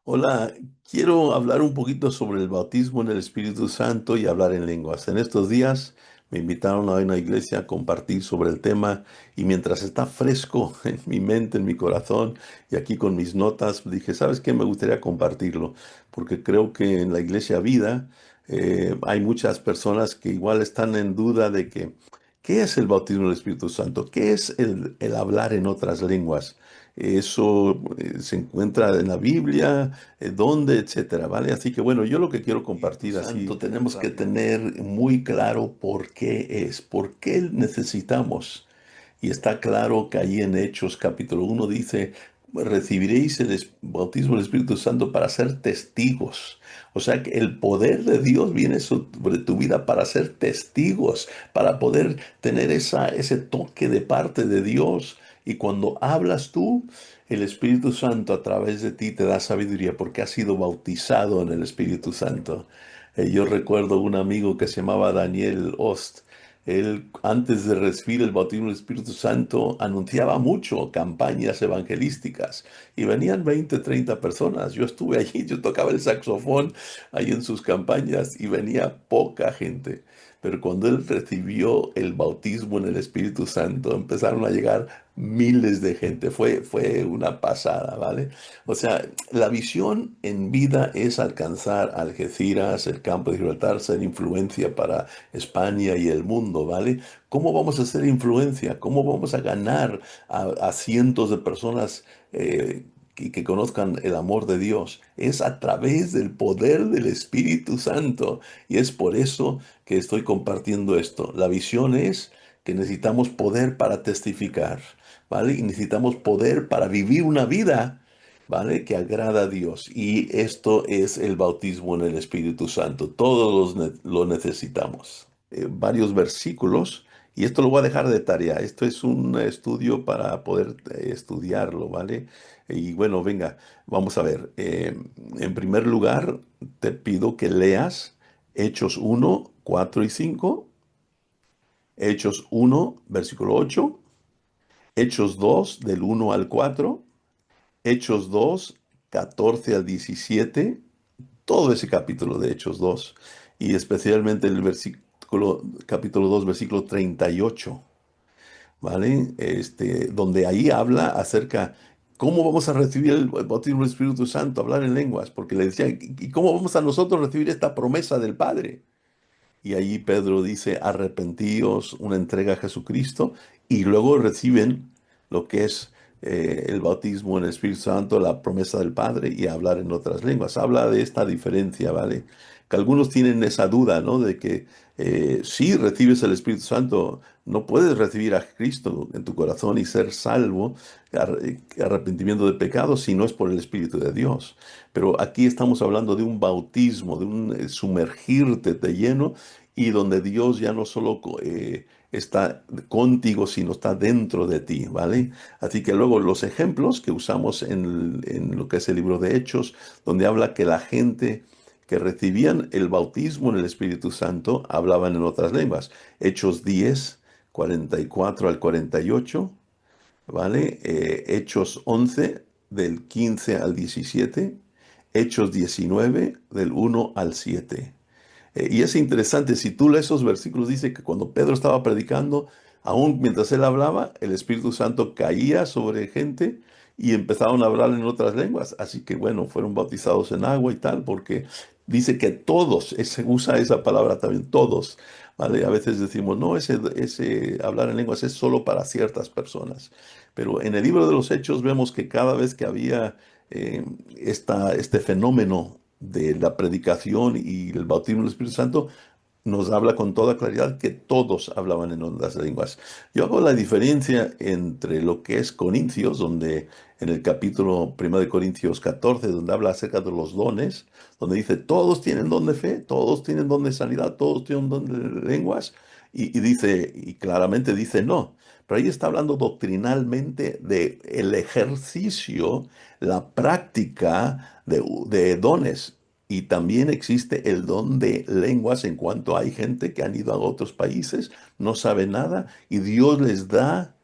Hola, quiero hablar un poquito sobre el bautismo en el Espíritu Santo y hablar en lenguas. En estos días me invitaron a una iglesia a compartir sobre el tema y mientras está fresco en mi mente, en mi corazón y aquí con mis notas, dije, ¿sabes qué? Me gustaría compartirlo porque creo que en la iglesia vida hay muchas personas que igual están en duda de que, ¿qué es el bautismo del Espíritu Santo? ¿Qué es el hablar en otras lenguas? Eso se encuentra en la Biblia, dónde, etcétera, ¿vale? Así que bueno, yo lo que quiero Espíritu compartir así, Santo, tenemos que rápido. tener muy claro por qué es, por qué necesitamos. Y está claro que ahí en Hechos capítulo 1 dice, recibiréis el bautismo del Espíritu Santo para ser testigos. O sea que el poder de Dios viene sobre tu vida para ser testigos, para poder tener ese toque de parte de Dios. Y cuando hablas tú, el Espíritu Santo a través de ti te da sabiduría porque has sido bautizado en el Espíritu Santo. Yo recuerdo un amigo que se llamaba Daniel Ost. Él, antes de recibir el bautismo del Espíritu Santo, anunciaba mucho campañas evangelísticas y venían 20, 30 personas. Yo estuve allí, yo tocaba el saxofón ahí en sus campañas y venía poca gente. Pero cuando él recibió el bautismo en el Espíritu Santo, empezaron a llegar miles de gente. Fue una pasada, ¿vale? O sea, la visión en vida es alcanzar Algeciras, el campo de Gibraltar, ser influencia para España y el mundo, ¿vale? ¿Cómo vamos a hacer influencia? ¿Cómo vamos a ganar a cientos de personas que conozcan el amor de Dios? Es a través del poder del Espíritu Santo. Y es por eso que estoy compartiendo esto. La visión es que necesitamos poder para testificar, ¿vale? Y necesitamos poder para vivir una vida, ¿vale? Que agrada a Dios. Y esto es el bautismo en el Espíritu Santo. Todos lo necesitamos. Varios versículos, y esto lo voy a dejar de tarea. Esto es un estudio para poder estudiarlo, ¿vale? Y bueno, venga, vamos a ver. En primer lugar, te pido que leas Hechos 1, 4 y 5. Hechos 1, versículo 8. Hechos 2 del 1 al 4. Hechos 2, 14 al 17, todo ese capítulo de Hechos 2 y especialmente el capítulo 2 versículo 38, ¿vale? Donde ahí habla acerca cómo vamos a recibir el bautismo del Espíritu Santo, hablar en lenguas, porque le decían, ¿y cómo vamos a nosotros recibir esta promesa del Padre? Y allí Pedro dice, arrepentíos, una entrega a Jesucristo, y luego reciben lo que es el bautismo en el Espíritu Santo, la promesa del Padre y hablar en otras lenguas. Habla de esta diferencia, ¿vale? Que algunos tienen esa duda, ¿no? De que si recibes el Espíritu Santo, no puedes recibir a Cristo en tu corazón y ser salvo, arrepentimiento de pecados, si no es por el Espíritu de Dios. Pero aquí estamos hablando de un bautismo, de un sumergirte de lleno y donde Dios ya no solo está contigo, sino está dentro de ti, ¿vale? Así que luego los ejemplos que usamos en lo que es el libro de Hechos, donde habla que la gente que recibían el bautismo en el Espíritu Santo hablaban en otras lenguas. Hechos 10, 44 al 48, ¿vale? Hechos 11, del 15 al 17. Hechos 19, del 1 al 7. Y es interesante, si tú lees esos versículos, dice que cuando Pedro estaba predicando, aún mientras él hablaba, el Espíritu Santo caía sobre gente y empezaron a hablar en otras lenguas. Así que bueno, fueron bautizados en agua y tal, porque dice que todos, usa esa palabra también, todos, ¿vale? A veces decimos, no, ese hablar en lenguas es solo para ciertas personas. Pero en el libro de los Hechos vemos que cada vez que había este fenómeno de la predicación y el bautismo del Espíritu Santo, nos habla con toda claridad que todos hablaban en otras lenguas. Yo hago la diferencia entre lo que es Corintios, donde en el capítulo 1 de Corintios 14, donde habla acerca de los dones, donde dice, todos tienen don de fe, todos tienen don de sanidad, todos tienen don de lenguas, y dice, y claramente dice no. Pero ahí está hablando doctrinalmente de el ejercicio, la práctica de dones. Y también existe el don de lenguas en cuanto hay gente que han ido a otros países, no sabe nada y Dios les da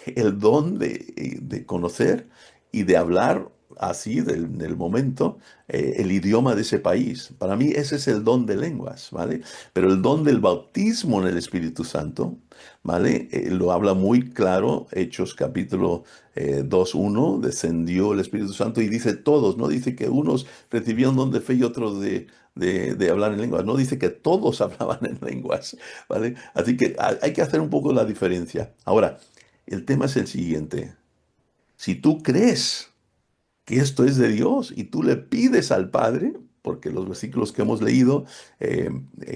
el don de conocer y de hablar así del momento el idioma de ese país. Para mí ese es el don de lenguas, ¿vale? Pero el don del bautismo en el Espíritu Santo, ¿vale? Lo habla muy claro, Hechos capítulo 2:1, descendió el Espíritu Santo y dice todos, no dice que unos recibían don de fe y otros de hablar en lenguas, no dice que todos hablaban en lenguas, ¿vale? Así que hay que hacer un poco la diferencia. Ahora, el tema es el siguiente. Si tú crees que esto es de Dios y tú le pides al Padre, porque los versículos que hemos leído, eh,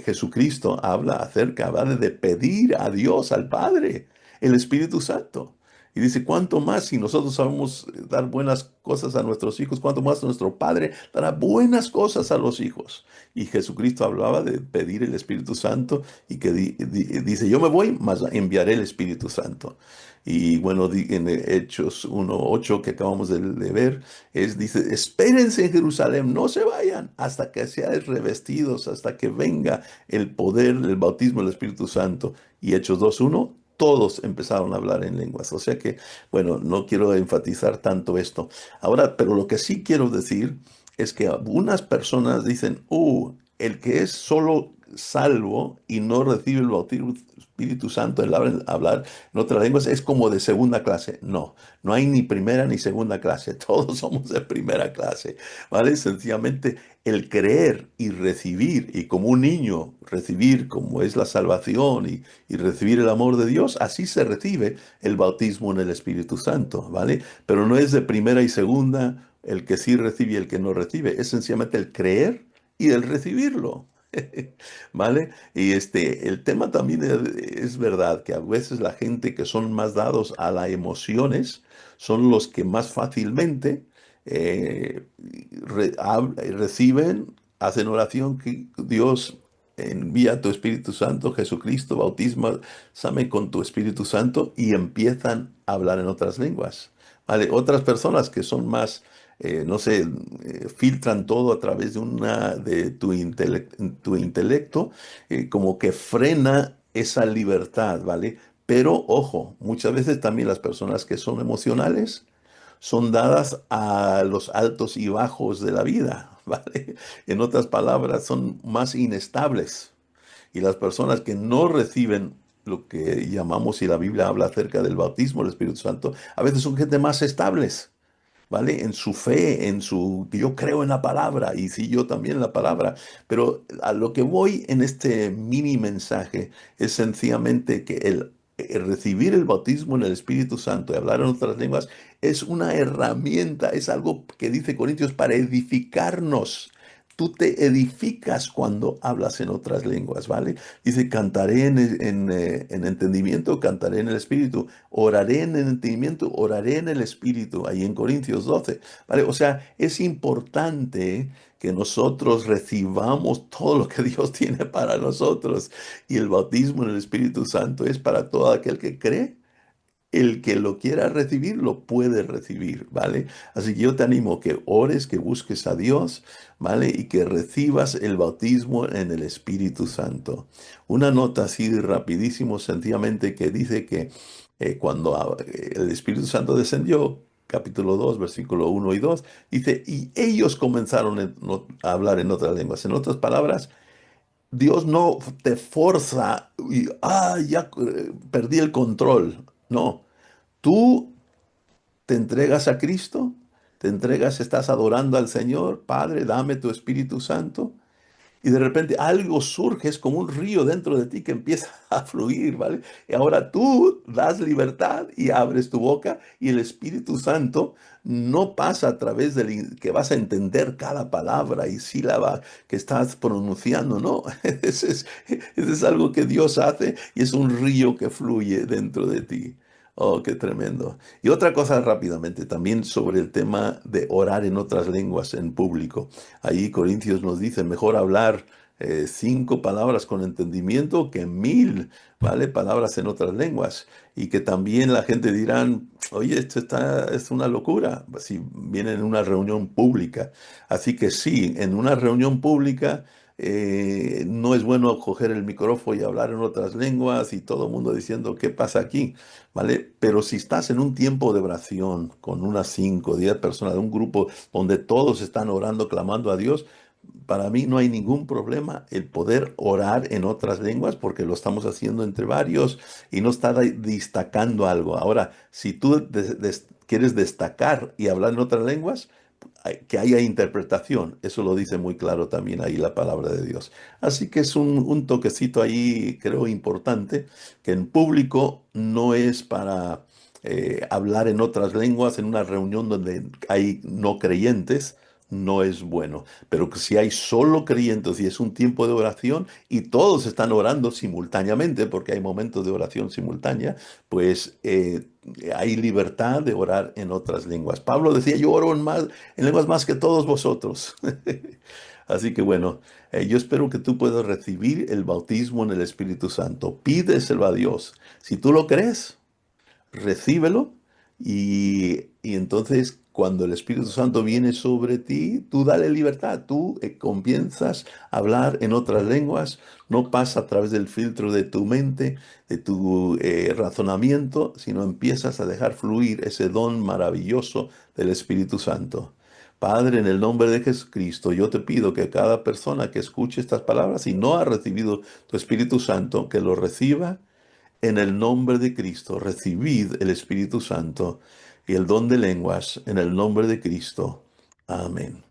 Jesucristo habla de pedir a Dios, al Padre, el Espíritu Santo. Y dice, ¿cuánto más si nosotros sabemos dar buenas cosas a nuestros hijos, cuánto más nuestro Padre dará buenas cosas a los hijos? Y Jesucristo hablaba de pedir el Espíritu Santo y que dice, yo me voy, mas enviaré el Espíritu Santo. Y bueno, en Hechos 1:8 que acabamos de ver, dice, espérense en Jerusalén, no se vayan hasta que seáis revestidos, hasta que venga el poder del bautismo del Espíritu Santo. Y Hechos 2:1, todos empezaron a hablar en lenguas. O sea que, bueno, no quiero enfatizar tanto esto. Ahora, pero lo que sí quiero decir es que algunas personas dicen, el que es solo salvo y no recibe el bautismo del Espíritu Santo, el hablar en otras lenguas, es como de segunda clase. No, no hay ni primera ni segunda clase, todos somos de primera clase, ¿vale? Sencillamente el creer y recibir, y como un niño recibir como es la salvación y recibir el amor de Dios, así se recibe el bautismo en el Espíritu Santo, ¿vale? Pero no es de primera y segunda el que sí recibe y el que no recibe, es sencillamente el creer y el recibirlo. ¿Vale? Y el tema también es verdad que a veces la gente que son más dados a las emociones son los que más fácilmente reciben, hacen oración que Dios envía tu Espíritu Santo, Jesucristo, bautízame con tu Espíritu Santo y empiezan a hablar en otras lenguas. ¿Vale? Otras personas que son más no sé, filtran todo a través de tu intelecto, como que frena esa libertad, ¿vale? Pero ojo, muchas veces también las personas que son emocionales son dadas a los altos y bajos de la vida, ¿vale? En otras palabras, son más inestables. Y las personas que no reciben lo que llamamos, y la Biblia habla acerca del bautismo del Espíritu Santo, a veces son gente más estables. ¿Vale? En su fe, que yo creo en la palabra, y sí, yo también en la palabra, pero a lo que voy en este mini mensaje es sencillamente que el recibir el bautismo en el Espíritu Santo y hablar en otras lenguas es una herramienta, es algo que dice Corintios para edificarnos. Tú te edificas cuando hablas en otras lenguas, ¿vale? Dice, cantaré en entendimiento, cantaré en el Espíritu. Oraré en el entendimiento, oraré en el Espíritu, ahí en Corintios 12, ¿vale? O sea, es importante que nosotros recibamos todo lo que Dios tiene para nosotros. Y el bautismo en el Espíritu Santo es para todo aquel que cree. El que lo quiera recibir, lo puede recibir, ¿vale? Así que yo te animo que ores, que busques a Dios, ¿vale? Y que recibas el bautismo en el Espíritu Santo. Una nota así rapidísimo, sencillamente, que dice que cuando el Espíritu Santo descendió, capítulo 2 versículo 1 y 2 dice, y ellos comenzaron a hablar en otras lenguas. En otras palabras, Dios no te forza y, ya perdí el control. No, tú te entregas a Cristo, te entregas, estás adorando al Señor, Padre, dame tu Espíritu Santo, y de repente algo surge, es como un río dentro de ti que empieza a fluir, ¿vale? Y ahora tú das libertad y abres tu boca y el Espíritu Santo no pasa a través que vas a entender cada palabra y sílaba que estás pronunciando, no. Ese es algo que Dios hace y es un río que fluye dentro de ti. Oh, qué tremendo. Y otra cosa rápidamente, también sobre el tema de orar en otras lenguas en público. Ahí Corintios nos dice, mejor hablar 5 palabras con entendimiento que 1,000, ¿vale? Palabras en otras lenguas. Y que también la gente dirán, oye, es una locura, si viene en una reunión pública. Así que sí, en una reunión pública no es bueno coger el micrófono y hablar en otras lenguas y todo el mundo diciendo qué pasa aquí, ¿vale? Pero si estás en un tiempo de oración con unas 5 o 10 personas de un grupo donde todos están orando, clamando a Dios, para mí no hay ningún problema el poder orar en otras lenguas porque lo estamos haciendo entre varios y no está destacando algo. Ahora, si tú quieres destacar y hablar en otras lenguas, que haya interpretación. Eso lo dice muy claro también ahí la palabra de Dios. Así que es un toquecito ahí, creo, importante, que en público no es para hablar en otras lenguas en una reunión donde hay no creyentes. No es bueno, pero que si hay solo creyentes y es un tiempo de oración y todos están orando simultáneamente, porque hay momentos de oración simultánea, pues hay libertad de orar en otras lenguas. Pablo decía, yo oro en lenguas más que todos vosotros. Así que bueno, yo espero que tú puedas recibir el bautismo en el Espíritu Santo. Pídeselo a Dios. Si tú lo crees, recíbelo y entonces cuando el Espíritu Santo viene sobre ti, tú dale libertad, tú comienzas a hablar en otras lenguas, no pasa a través del filtro de tu mente, de tu razonamiento, sino empiezas a dejar fluir ese don maravilloso del Espíritu Santo. Padre, en el nombre de Jesucristo, yo te pido que cada persona que escuche estas palabras y no ha recibido tu Espíritu Santo, que lo reciba en el nombre de Cristo. Recibid el Espíritu Santo y el don de lenguas en el nombre de Cristo. Amén.